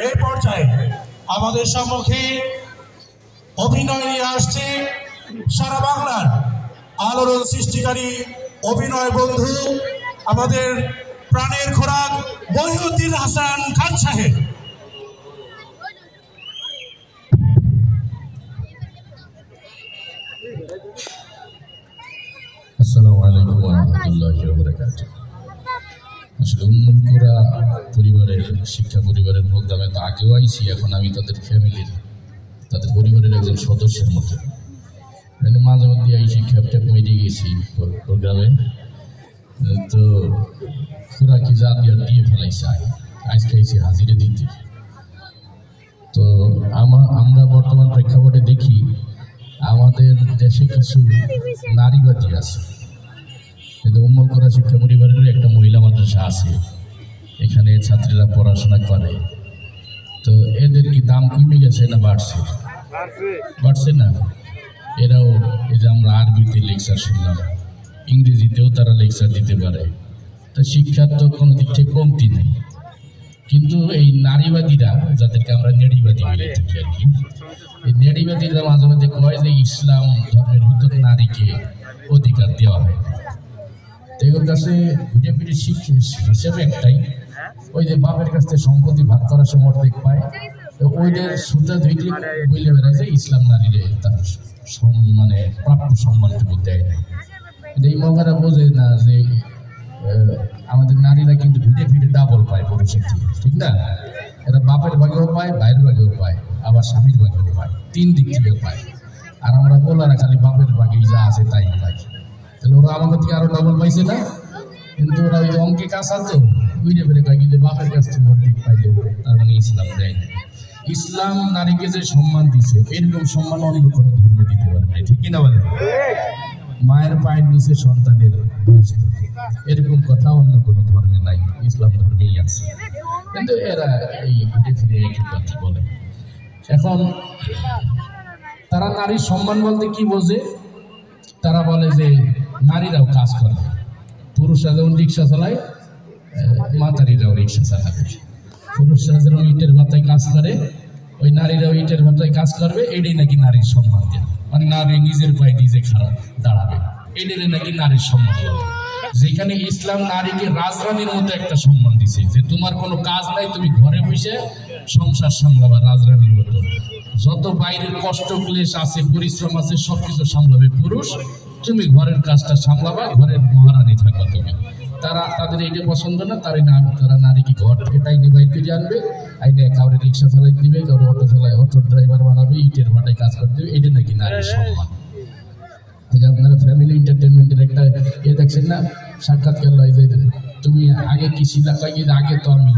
এই পর্যায়ে আমাদের সম্মুখে অভিনয় নিয়ে আসছে সারা বাংলার আলোড়ন সৃষ্টিকারী অভিনয় বন্ধু আমাদের প্রাণের খোরাক মহিউদ্দিন হাসান খান সাহেব। আসসালামু আলাইকুম ওয়া রাহমাতুল্লাহি ওয়া বারাকাতুহু। আসলে উম্মুল কুরা পরিবারের শিক্ষা পরিবারের প্রোগ্রামে তো আগেও আইছি, এখন আমি তাদের ফ্যামিলির তাদের পরিবারের একজন সদস্যের মতো মানে মাঝে মধ্যে আইসি খ্যাপট্যাপ মেরে গেছি প্রোগ্রামে। তো খুরা কি যা দিয়ে ফেলাইছে আজকে আইসি হাজিরে দিতে। তো আমরা বর্তমান প্রেক্ষাপটে দেখি আমাদের দেশে কিছু নারীবাদী আছে। উম্মুল কুরা শিক্ষা পরিবারের একটা মহিলা মাদ্রাসা আছে, এখানে ছাত্রীরা পড়াশোনা করে। তো এদের কি দাম কমে গেছে না বাড়ছে? বাড়ছে না। এরাও এই যে আমরা আরবিতে লেকচার শুনলাম, ইংরেজিতেও তারা লেকচার দিতে পারে। তা শিক্ষার তো কোনো দিক থেকে কমতি নেই। কিন্তু এই নারীবাদীরা, যাদেরকে আমরা নেড়িবাদী বলে থাকি আর কি, এই নেড়িবাদীরা মাঝে মাঝে কয় যে ইসলাম ধর্মের ভিতরে নারীকে অধিকার দেওয়া হয় না। এগুলোর কাছে ঘুরে ফিরে হিসেবে একটাই, ওই যে বাপের কাছ থেকে সম্পত্তি ভাগ করার সময় অর্ধেক পায়, তো ওইদের সুতা ধুইতে বলে বেড়ায় যে ইসলাম নারীরে তার মানে প্রাপ্য সম্মানটুকু দেয় নাই। এই মগারা বোঝে না যে আমাদের নারীরা কিন্তু ঘুরে ফিরে ডাবল পায় পুরুষের থেকে, ঠিক না? এরা বাপের ভাগেও পায়, ভাইয়ের ভাগেও পায়, আবার স্বামীর ভাগেও পায়, তিন দিক থেকে পায়। আর আমরা বলারা খালি বাপের ভাগেই যা আছে তাই পাই। তাহলে ওরা আমাদের থেকে আরো ডাবল পাইছে না? কিন্তু ওরা ওই অঙ্কে কাঁচা তো বুঝে ফেলে থাকি যে বাপের কাছ থেকে অর্ধেক পাইলে তার মানে ইসলাম দেয় না। ইসলাম নারীকে যে সম্মান দিছে এরকম সম্মান অন্য কোনো ধর্মে দিতে পারে না, ঠিক কিনা বলে? মায়ের পায়ের নিচে সন্তানের এরকম কথা অন্য কোনো ধর্মে নাই, ইসলাম ধর্মেই আছে। কিন্তু এরা এই ঘুরে ফিরে একই কথা বলে। এখন তারা নারীর সম্মান বলতে কি বোঝে? তারা বলে যে নারীরাও কাজ করে, পুরুষরা যেমন রিক্সা চালায় মাতারিরাও রিক্সা চালাবে, পুরুষরা যেমন ইটের ভাতায় কাজ করে ওই নারীরাও ইটের ভাতায় কাজ করবে। এটাই নাকি নারীর সম্মান দেয়, মানে নারী নিজের পায়ে নিজে দাঁড়াবে, এটাই নাকি নারীর সম্মান দেবে। যেখানে ইসলাম নারীকে রাজরানীর মতো একটা সম্মান দিছে, যে তোমার কোনো কাজ নাই, তুমি ঘরে বসে সংসার সামলাবা রাজরানীর মতো, যত বাইরের কষ্ট ক্লেশ আছে পরিশ্রম আছে সবকিছু সামলাবে পুরুষ, তুমি ঘরের কাজটা সামলাবা, ঘরের মহারানী থাকবা তুমি। তাদের এইটা পছন্দ না, তারা নারীকে ঘর থেকে টাইনে বাইর করে আনবে, আইনে কাউরে রিক্সা চালাই দিবে, কাউরে অটো চালায় অটোর ড্রাইভার বানাবে, ইটের ভাটায় কাজ করতে দেবে, এটা নাকি নারীর সম্মান। আপনারা ফ্যামিলি এন্টারটেনমেন্টের একটা দেখছেন না সাক্ষাৎকার লয় যে তুমি আগে কি ছিলাম, আগে তো আমি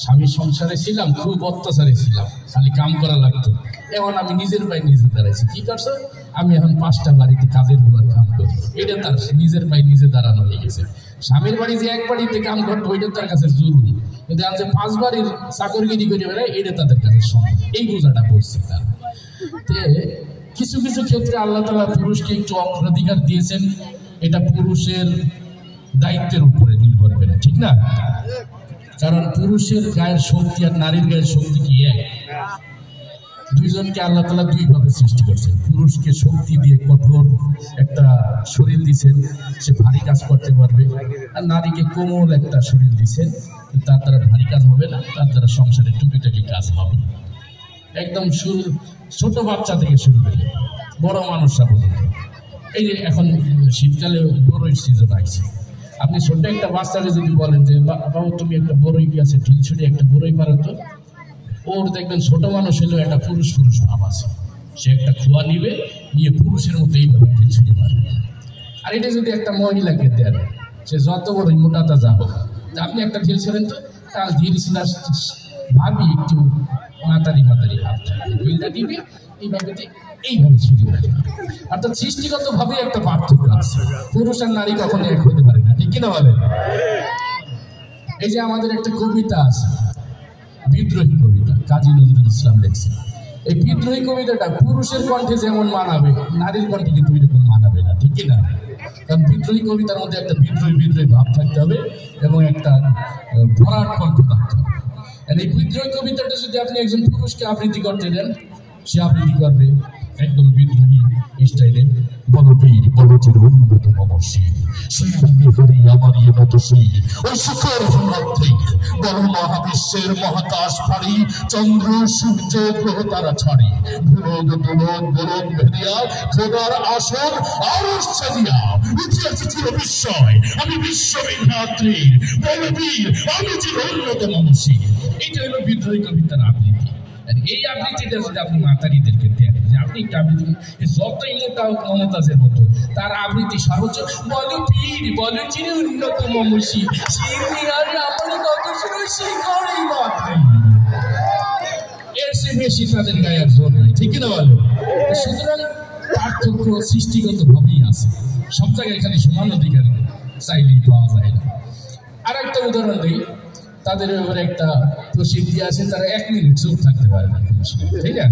স্বামীর সংসারে ছিলাম, খুব অত্যাচারে ছিলাম, খালি কাম করা লাগতো, এখন আমি নিজের পায়ে নিজে দাঁড়াইছি। কি করছো? আমি এখন 5টা বাড়িতে কাজের বুয়ার কাম করি। এটা তার নিজের পায়ে নিজে দাঁড়ানো হয়ে গেছে। স্বামীর বাড়ি যে এক বাড়িতে কাম করতো ওইটা তার কাছে জুলুম, কিন্তু আজ 5 বাড়ির চাকরগিরি করে বেড়ায় এটা তাদের কাছে সম্মান। এই বোঝাটা বলছে তারা। কিছু কিছু ক্ষেত্রে আল্লাহ তাআলা পুরুষকে একটু অগ্রাধিকার দিয়েছেন, এটা পুরুষের দায়িত্বের উপরে নির্ভর করে, ঠিক না? কারণ পুরুষের গায়ের শক্তি আর নারীর গায়ের শক্তি কি এক? দুইজনকে আল্লাহ তাআলা দুইভাবে সৃষ্টি করছেন। পুরুষকে শক্তি দিয়ে কঠোর একটা শরীর দিয়েছেন, সে ভারী কাজ করতে পারবে, আর নারীকে কোমল একটা শরীর দিয়েছেন, তার দ্বারা ভারী কাজ হবে না, তার দ্বারা সংসারে টুকিটাকি কাজ হবে। একদম ছোট বাচ্চা থেকে শুরু করে বড় মানুষরা পর্যন্ত। এই যে এখন শীতকালে বড়ই সিজন আসছে, আপনি ছোট্ট একটা বাচ্চাকে যদি বলেন যে বাবু তুমি একটা বড়ই গিয়েছে ঢিল ছুটে একটা বড়ই পারো তো, ওর দেখবেন ছোট মানুষ হলেও একটা পুরুষ ভাব আছে, সে একটা খোয়া নিবে, নিয়ে পুরুষের মতো এইভাবে ঢিল ছুটে পারবে। আর এটা যদি একটা মহিলাকে দেন, সে যত বড়ই মোটাতা যাবো, আপনি একটা ঢিল ছিলেন তো তার ঢিল ছিলা ভাবি একটু মাতারি ভাব থাকবে, ঢিলটা দিবে এইভাবে ছুটে পারবে। অর্থাৎ সৃষ্টিগত ভাবে একটা পার্থক্য আছে, পুরুষ আর নারী কখনো এক হতে পারে না, ঠিক কিনা বলেন? এই যে আমাদের একটা কবিতা আছে, বিদ্রোহী কবিতা, কাজী নজরুল ইসলাম লেখছেন। এই বিদ্রোহী কবিতাটা পুরুষের কণ্ঠে যেমন মানাবে, নারীর কণ্ঠে কিন্তু ওই রকম মানাবে না, ঠিক কিনা? কারণ বিদ্রোহী কবিতার মধ্যে একটা বিদ্রোহী ভাব থাকতে হবে এবং একটা ভরাট কণ্ঠ থাকতে হবে। এই বিদ্রোহী কবিতাটা যদি আপনি একজন পুরুষকে আবৃত্তি করতে দেন, সে আবৃত্তি করবে একদম বিদ্রোহী স্টাইলে। বলবীর বলচির উন্নত মমশীল সেই বিহারী আমার মতশীল ওই শিখর হিমাদ্রি বড় মহাবিশ্বের মহাকাশ ফাড়ি চন্দ্র সূর্য গ্রহ তারা ছাড়ি ভুলক দুলক গোলক ভেদিয়া খোদার আসন আরশ ছাদিয়া ইতিহাসে ছিল বিস্ময় আমি বিশ্ববিধাত্রীর বলবীর আমি চির উন্নত মমশীল। এটা হলো বিদ্রোহী কবিতার আবৃত্তি। এই আবৃত্তিটা যদি আপনি মাতারিদেরকে দেন যে আপনি একটা আবৃত্তি যতই মোটা মমতাজের মতো তার আবৃত্তি সর্বোচ্চ বলো পীর বলো চির উন্নত মমশী এর সে বেশি তাদের গায়ে আর জোর নাই, ঠিক না বলো? সুতরাং পার্থক্য সৃষ্টিগত ভাবেই আছে, সব জায়গায় খালি সমান অধিকার চাইলেই পাওয়া যায় না। আর একটা উদাহরণ দিই, তাদের ব্যাপারে একটা প্রসিদ্ধি আছে, তারা 1 মিনিট চুপ থাকতে পারে না কোনো সময়, ঠিক না?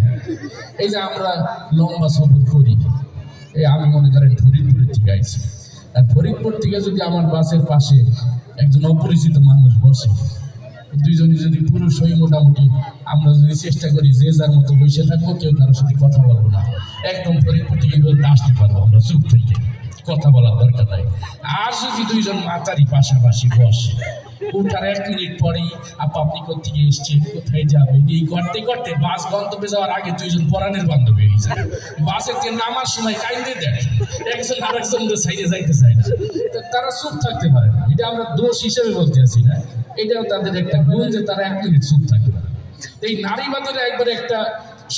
এই যে আমরা লম্বা সফর করি, এই আমি মনে করেন ফরিদপুরের থেকে আইছি, আর ফরিদপুর থেকে যদি আমার বাসের পাশে একজন অপরিচিত মানুষ বসে, দুইজনই যদি পুরুষ হই মোটামুটি আমরা যদি চেষ্টা করি যে যার মতো বসে থাকবো, কেউ কারোর সাথে কথা বলবো না, একদম ফরিদপুর থেকে বলতে আসতে পারবো আমরা চুপ থেকে, কথা বলার দরকার নাই। আর যদি দুইজন মাতারি পাশাপাশি বসে, ওঠার 1 মিনিট পরেই আপনি কোথেকে এসছেন, কোথায় যাবেন, এই করতে করতে বাস গন্তব্যে যাওয়ার আগে দুইজন পরাণের বান্ধবী হয়ে যায়। বাসের যে নামার সময় কাইন্দে দেয়, একজন আরেকজনদের সাইডে যাইতে চায় না, তারা চুপ থাকতে পারে না। এটা আমরা দোষ হিসেবে বলতে আছি না, এটাও তাদের একটা গুণ যে তারা 1 মিনিট চুপ থাকতে পারে। এই নারীবাদীরা একবার একটা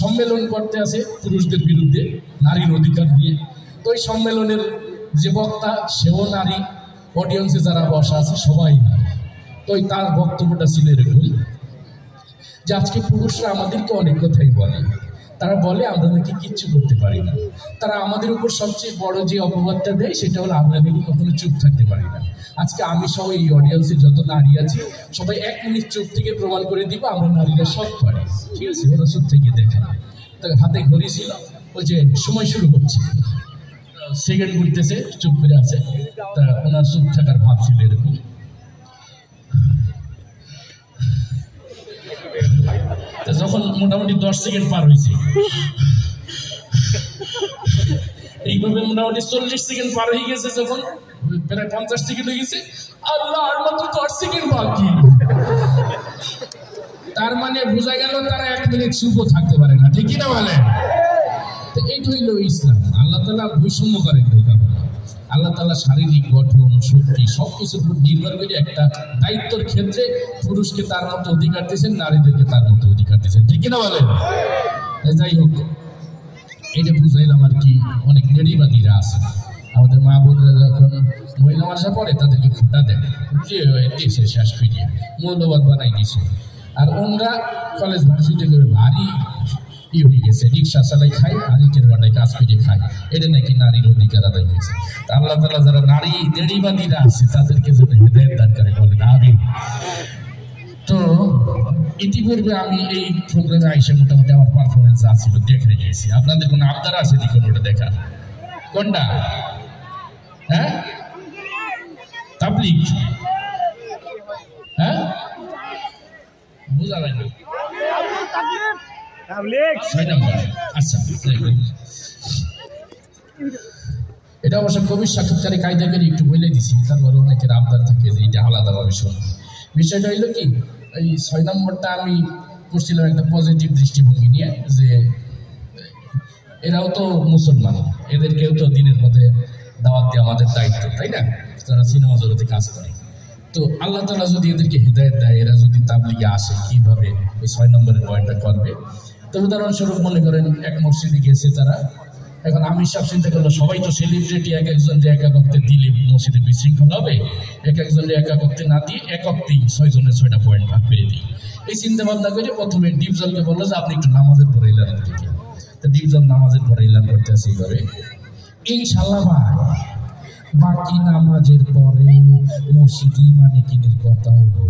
সম্মেলন করতে আসে পুরুষদের বিরুদ্ধে নারীর অধিকার নিয়ে। তো ওই সম্মেলনের যে বক্তা সেও নারী, অডিয়েন্সে যারা বসা আছে সবাই নারী। তো তার বক্তব্যটা ছিল এরকম যে আজকে পুরুষরা আমাদেরকে অনেক কথাই বলে, তারা বলে আমরা নাকি কিচ্ছু করতে পারি না, তারা আমাদের উপর সবচেয়ে বড় যে অপবাদটা দেয় সেটা হলো আমরা নাকি কখনো চুপ থাকতে পারি না। আজকে আমি সহ এই অডিয়েন্সে যত নারী আছে সবাই 1 মিনিট চুপ থেকে প্রমাণ করে দিব আমরা নারীরা সব পারি, ঠিক আছে? ওরা চুপ থেকে দেখা না, হাতে ঘড়ি ছিল, ওই যে সময় শুরু হচ্ছে, সেকেন্ড ঘুরতেছে, চুপ করে আছে, তা ওনার চুপ থাকার ভাব ছিল এরকম। যখন মোটামুটি 10 সেকেন্ড পার হয়েছে, এইভাবে মোটামুটি 40 সেকেন্ড পার হয়ে গেছে, যখন প্রায় 50 সেকেন্ড হয়ে গেছে, আল্লাহ আর মাত্র 10 সেকেন্ড বাকি। তার মানে বোঝা গেল তারা 1 মিনিট চুপও থাকতে পারে না, ঠিক না বলে? তো এইটা হইল ইসলাম। আল্লাহ তাআলা বৈষম্য করেন নাই কারণ আল্লাহ তাআলা শারীরিক গঠন, শক্তি সবকিছুর উপর নির্ভর করে একটা দায়িত্বের ক্ষেত্রে পুরুষকে তার মতো অধিকার দিয়েছেন, নারীদেরকে তার মতো অধিকার দিয়েছেন, ঠিক না বলেন? যাই হোক, এটা বুঝাইলাম আর কি। অনেক নারীবাদীরা আছে, আমাদের মা বোনরা যখন মহিলা ভাষা পড়ে তাদেরকে খোটা দেয় যে দেশে শেষ করিয়ে মৌলবাদ বানাই দিছে, আর ওনরা কলেজ ভার্সিটি করে ভারী হয়ে গেছে, রিক্সা চালাই খায় আর ইটের বাটায় কাজ করে খায়, এটা নাকি নারীর অধিকার আদায় হয়েছে। আল্লাহ তাআলা যারা নারী নারীবাদীরা আছে তাদেরকে যেন হেদায়েত দান করে, বলেন আমিন। তো ইতিপূর্বে আমি এই প্রোগ্রামে আইসা মোটামুটি আমার পারফরমেন্স আছিল, দেখে গেছি। আপনাদের কোনো আবদার আছে নি কোনোটা দেখার? কোনটা? হ্যাঁ, তাবলীগ? হ্যাঁ, বুঝা যায় না। আচ্ছা, এটা অবশ্য কবির সাক্ষাৎকারে কায়দা করে একটু বলে দিছি, তারপরে অনেকের আবদার থাকে যে এটা আলাদাভাবে শুনবে। বিষয়টা হইল কি, এই 6 নম্বরটা আমি করছিলাম একটা পজিটিভ দৃষ্টিভঙ্গি নিয়ে, যে এরাও তো মুসলমান, এদেরকেও তো দিনের মধ্যে দাওয়াত দেওয়া আমাদের দায়িত্ব, তাই না? যারা সিনেমা জগতে কাজ করে। তো আল্লাহ তাআলা যদি এদেরকে হিদায়াত দেয়, এরা যদি তাবলীগে আসে, কিভাবে এই 6 নম্বরের পয়েন্টটা করবে? তো উদাহরণস্বরূপ মনে করেন এক মসজিদে গেছে তারা, এখন আমি সব চিন্তা করলো সবাই তো সেলিব্রিটি, এক একজনকে এক এক অক্তে দিলে মসজিদে বিশৃঙ্খলা হবে, এক একজনকে এক এক অক্তে না দিয়ে এক অক্তেই 6 জনের 6টা পয়েন্ট ভাগ করে দিই। এই চিন্তা ভাবনা করে প্রথমে ডিপজলকে বললো যে আপনি একটু নামাজের পরে এলান করতে। তো ডিপজল নামাজের পরে এলান করতে আসে এইভাবে, ইনশাল্লাহ ভাই বাকি নামাজের পরে মসজিদি মানিকিনের কথা হলো,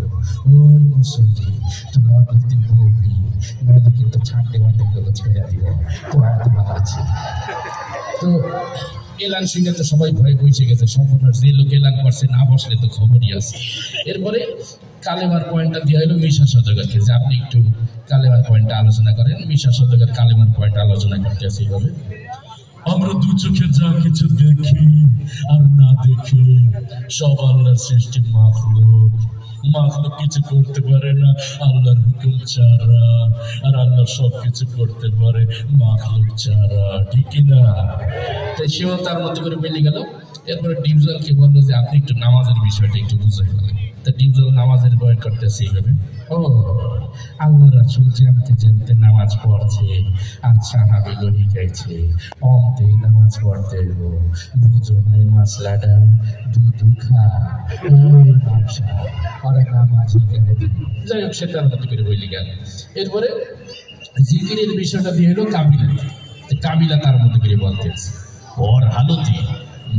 ওই মুসল্লি তোমরা করতে বলবি, নাহলে কিন্তু ছান্ডে বান্ডে গুলো ছেড়ে দিব, তো আয়াত আছে। তো এলান শুনে তো সবাই ভয়ে বসে গেছে, সম্পূর্ণ যে লোক এলান করছে না বসলে তো খবরই আছে। এরপরে কালেমার পয়েন্টটা দিয়ে হলো মিশা সওদাগরকে, যে আপনি একটু কালেমার পয়েন্টটা আলোচনা করেন। মিশা সওদাগর কালেমার পয়েন্ট আলোচনা করতে আছে এইভাবে: আমরা দু চোখে যা কিছু দেখি আর না দেখে সব আল্লাহর সৃষ্টি মাখলুক। মাখলুক কিছু করতে পারে না আল্লাহর হুকুম ছাড়া, আর আল্লাহ সব কিছু করতে পারে মাখলুক ছাড়া, ঠিক না? তাই সেও তার মতো করে বেরিয়ে গেল। এরপরে ডিপজলকে বললো যে আপনি একটু নামাজের বিষয়টা একটু বুঝে ফেলেন। তা ডিপজল নামাজের বয়ান করতেছে এইভাবে: ও আল্লাহ রাসূল জানতে জানতে নামাজ পড়ছে আর সাহাবীগুলো শিখাইছে, অমতেই নামাজ পড়তে গো, বুঝো নাই মাসলাটা, দুধু খা ব্যবসা আর নামাজ শিখাই দিবি। যাই হোক, সে তার মতো করে বইলি গেল। এরপরে জিকিরের বিষয়টা দিয়ে হলো কাবিলা। কাবিলা তার মতো করে বলতেছে, ওর হালতে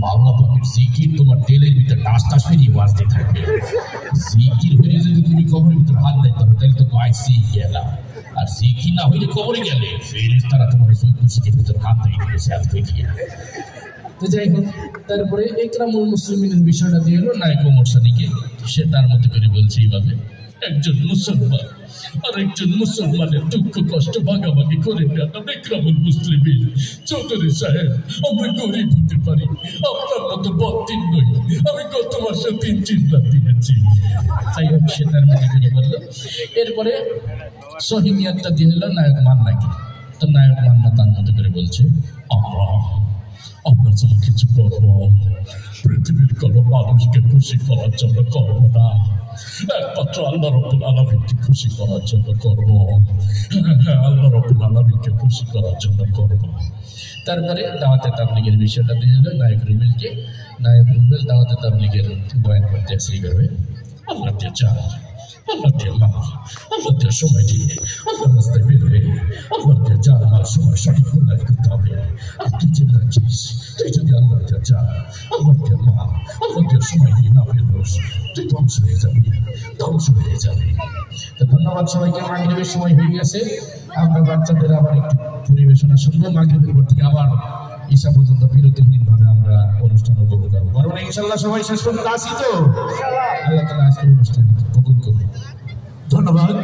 মাওলা পাকের জিকির তোমার তেলের ভিতর টাস টাস ফিরিয়ে বাজতে থাকবে। জিকির হইলে যদি তুমি কবরের ভিতর হাত দিতে হবে তাহলে তো বাইসি গেলাম, আর জিকির না হইলে কবরে গেলে ফেরেশতারা তোমার চৈতন্যের ভিতর হাত দিয়ে দিয়েছে হাত ফেকিয়া। তো যাই হোক, তারপরে ইকরামুল মুসলিমিনের বিষয়টা দিয়ে হলো নায়ক ওমর সানিকে। সে তার মতো করে বলছে এইভাবে: একজন মুসলমান আর একজন মুসলমানের দুঃখ কষ্ট ভাগাভাগি করে নেওয়া ইকরামুল মুসলিমিন। চৌধুরী সাহেব, আমরা গরিব হতে পারি, আপনার মতো বদ্দিন নই। আমি গত মাসে 3 লাখ দিয়েছি। যাই হোক, সে তার মতো করে বললো। এরপরে সহিনিয়াতটা দিয়ে হলো নায়ক মান্নাকে। তো নায়ক মান্না তার মতো করে বলছে: আমরা যা কিছু করবো পৃথিবীর কোনো মানুষকে খুশি করার জন্য করবো না, একমাত্র আল্লাহ রাব্বুল আলামিনকে খুশি করার জন্য করবো। আল্লাহ রাব্বুল আলামিনকে খুশি করার জন্য করবো। তারপরে দাওয়াতে তাবলীগের বিষয়টা দিয়ে হলো নায়ক রুবেলকে। নায়ক রুবেল দাওয়াতে তাবলীগের বয়ান করতে আসে এইভাবে: আল্লাহ দিয়ে চাল, আল্লাহ দিয়ে মাল, আল্লাহ দিয়ে সময় দিয়ে আল্লাহ রাস্তায় বের হয়ে আল্লাহ দিয়ে যার মাল সময় সঠিক মূল্যায়ন করতে হবে। আর তুই চিন্তা রাখিস, তুই যদি আল্লাহ দিয়ে চাল, আল্লাহ দিয়ে মাল, আল্লাহ দিয়ে সময় দিয়ে না বের হোস, তুই ধ্বংস হয়ে যাবি, ধ্বংস হয়ে যাবে। তো ধন্যবাদ সবাইকে। মাগরিবের সময় হয়ে গেছে, আমরা বাচ্চাদের আবার একটু পরিবেশনা শুনবো। মাগরিবের পর থেকে আবার ঈশা পর্যন্ত বিরতিহীনভাবে আমরা অনুষ্ঠান উপভোগ করবো। কারণ ইনশাল্লাহ সবাই শেষ পর্যন্ত আসি তো। আল্লাহ তাআলা আজকের অনুষ্ঠান কবুল করুন। ধন্যবাদ।